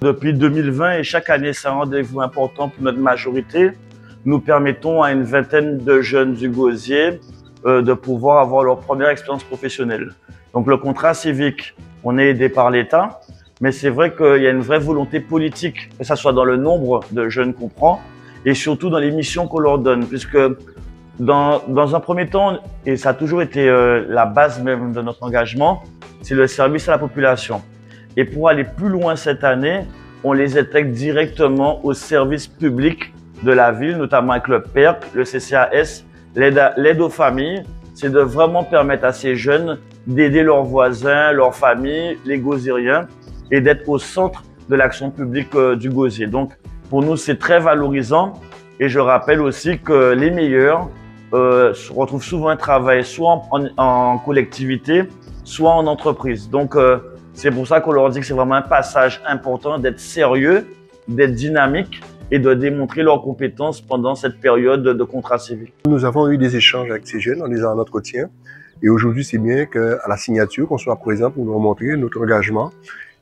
Depuis 2020 et chaque année, c'est un rendez-vous important pour notre majorité. Nous permettons à une vingtaine de jeunes du Gosier de pouvoir avoir leur première expérience professionnelle. Donc le contrat civique, on est aidé par l'État, mais c'est vrai qu'il y a une vraie volonté politique, que ce soit dans le nombre de jeunes qu'on prend et surtout dans les missions qu'on leur donne, puisque dans un premier temps, et ça a toujours été la base même de notre engagement, c'est le service à la population. Et pour aller plus loin cette année, on les intègre directement au service public de la ville, notamment avec le PERC, le CCAS, l'aide aux familles. C'est de vraiment permettre à ces jeunes d'aider leurs voisins, leurs familles, les Gosieriens, et d'être au centre de l'action publique du Gosier. Donc, pour nous, c'est très valorisant. Et je rappelle aussi que les meilleurs retrouvent souvent un travail soit en collectivité, soit en entreprise. Donc, c'est pour ça qu'on leur dit que c'est vraiment un passage important d'être sérieux, d'être dynamique et de démontrer leurs compétences pendant cette période de contrat civique. Nous avons eu des échanges avec ces jeunes en les en entretien. Et aujourd'hui, c'est bien qu'à la signature, qu'on soit présent pour leur montrer notre engagement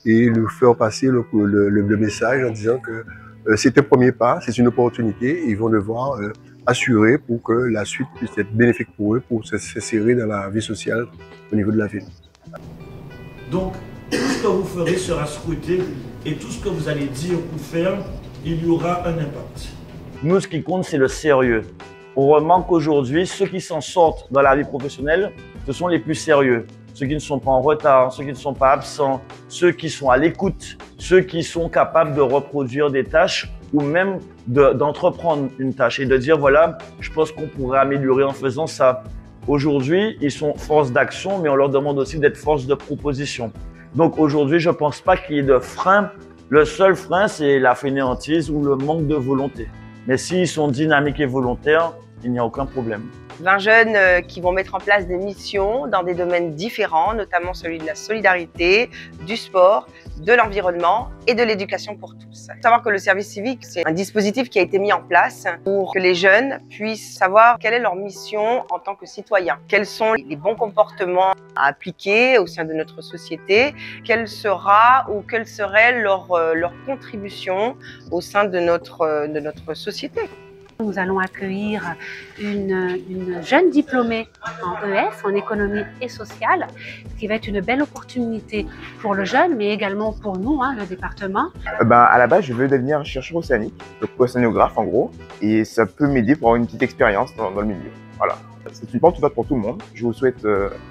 et leur faire passer le message en disant que c'est un premier pas, c'est une opportunité et ils vont devoir assurer pour que la suite puisse être bénéfique pour eux, pour s'insérer dans la vie sociale au niveau de la ville. Donc, tout ce que vous ferez sera scruté et tout ce que vous allez dire ou faire, il y aura un impact. Nous, ce qui compte, c'est le sérieux. On remarque qu'aujourd'hui, ceux qui s'en sortent dans la vie professionnelle, ce sont les plus sérieux. Ceux qui ne sont pas en retard, ceux qui ne sont pas absents, ceux qui sont à l'écoute, ceux qui sont capables de reproduire des tâches ou même d'entreprendre une tâche et de dire voilà, je pense qu'on pourrait améliorer en faisant ça. Aujourd'hui, ils sont force d'action, mais on leur demande aussi d'être force de proposition. Donc aujourd'hui, je ne pense pas qu'il y ait de frein. Le seul frein, c'est la fainéantise ou le manque de volonté. Mais s'ils sont dynamiques et volontaires, il n'y a aucun problème. 20 jeunes qui vont mettre en place des missions dans des domaines différents, notamment celui de la solidarité, du sport, de l'environnement et de l'éducation pour tous. Il faut savoir que le service civique, c'est un dispositif qui a été mis en place pour que les jeunes puissent savoir quelle est leur mission en tant que citoyens, quels sont les bons comportements à appliquer au sein de notre société, quelle sera ou quelle serait leur contribution au sein de notre société. Nous allons accueillir une jeune diplômée en ES, en économie et sociale, ce qui va être une belle opportunité pour le jeune, mais également pour nous, le département. À la base, je veux devenir chercheur océanique, donc océanographe en gros, et ça peut m'aider pour avoir une petite expérience dans le milieu. Voilà. C'est une porte ouverte pour tout le monde. Je vous souhaite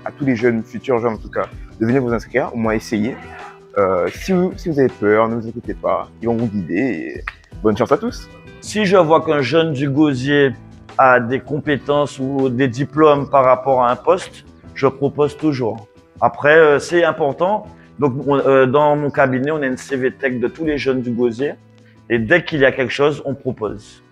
à tous les jeunes, futurs jeunes en tout cas, de venir vous inscrire, au moins essayer. Si vous avez peur, ne vous inquiétez pas, ils vont vous guider et bonne chance à tous. Si je vois qu'un jeune du Gosier a des compétences ou des diplômes par rapport à un poste, je propose toujours. Après, c'est important. Donc, dans mon cabinet, on a une CV Tech de tous les jeunes du Gosier. Et dès qu'il y a quelque chose, on propose.